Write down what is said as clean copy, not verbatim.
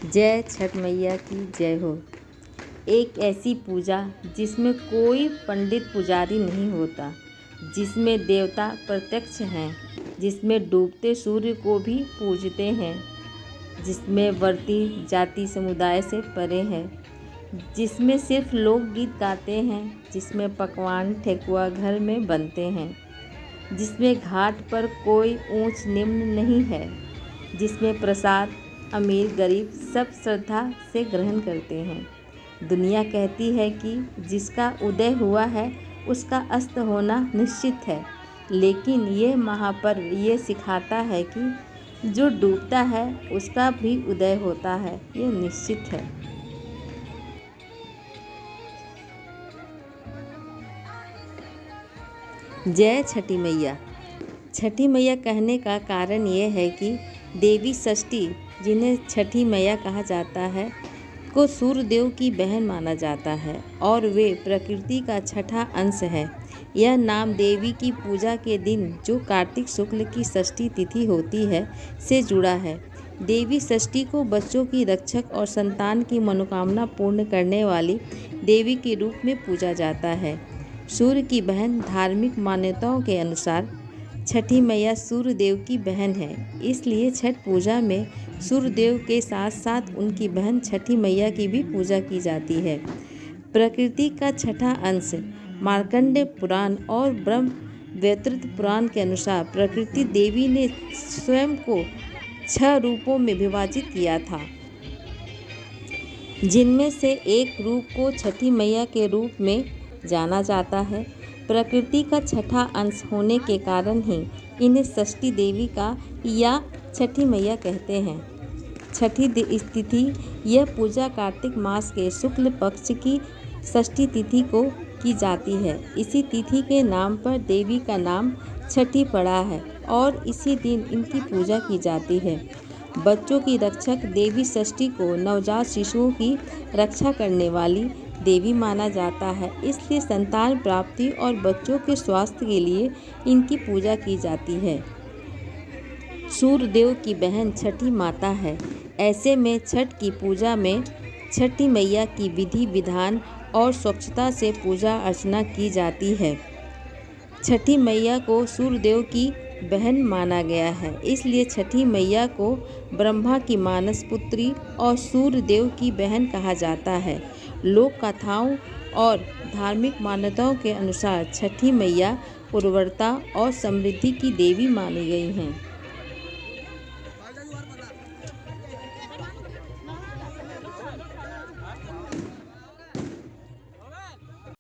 जय छठ मैया की जय हो। एक ऐसी पूजा जिसमें कोई पंडित पुजारी नहीं होता, जिसमें देवता प्रत्यक्ष हैं, जिसमें डूबते सूर्य को भी पूजते हैं, जिसमें व्रती जाति समुदाय से परे हैं, जिसमें सिर्फ लोकगीत गाते हैं, जिसमें पकवान ठेकुआ घर में बनते हैं, जिसमें घाट पर कोई ऊंच निम्न नहीं है, जिसमें प्रसाद अमीर गरीब सब श्रद्धा से ग्रहण करते हैं। दुनिया कहती है कि जिसका उदय हुआ है उसका अस्त होना निश्चित है, लेकिन ये महापर्व ये सिखाता है कि जो डूबता है उसका भी उदय होता है, ये निश्चित है। जय छठी मैया। छठी मैया कहने का कारण ये है कि देवी षष्ठी, जिन्हें छठी मैया कहा जाता है, को सूर्यदेव की बहन माना जाता है और वे प्रकृति का छठा अंश है। यह नाम देवी की पूजा के दिन, जो कार्तिक शुक्ल की षष्ठी तिथि होती है, से जुड़ा है। देवी षष्ठी को बच्चों की रक्षक और संतान की मनोकामना पूर्ण करने वाली देवी के रूप में पूजा जाता है। सूर्य की बहन धार्मिक मान्यताओं के अनुसार छठी मैया सूर्यदेव की बहन है, इसलिए छठ पूजा में सूर्यदेव के साथ साथ उनकी बहन छठी मैया की भी पूजा की जाती है। प्रकृति का छठा अंश मार्कंडेय पुराण और ब्रह्म वैवर्त पुराण के अनुसार प्रकृति देवी ने स्वयं को 6 रूपों में विभाजित किया था, जिनमें से एक रूप को छठी मैया के रूप में जाना जाता है। प्रकृति का छठा अंश होने के कारण ही इन्हें षष्ठी देवी का या छठी मैया कहते हैं। छठी तिथि यह पूजा कार्तिक मास के शुक्ल पक्ष की षष्ठी तिथि को की जाती है। इसी तिथि के नाम पर देवी का नाम छठी पड़ा है और इसी दिन इनकी पूजा की जाती है। बच्चों की रक्षक देवी षष्ठी को नवजात शिशुओं की रक्षा करने वाली देवी माना जाता है, इसलिए संतान प्राप्ति और बच्चों के स्वास्थ्य के लिए इनकी पूजा की जाती है। सूर्यदेव की बहन छठी माता है। ऐसे में छठ की पूजा में छठी मैया की विधि विधान और स्वच्छता से पूजा अर्चना की जाती है। छठी मैया को सूर्यदेव की बहन माना गया है, इसलिए छठी मैया को ब्रह्मा की मानस पुत्री और सूर्यदेव की बहन कहा जाता है। लोक कथाओं और धार्मिक मान्यताओं के अनुसार छठी मैया उर्वरता और समृद्धि की देवी मानी गई हैं।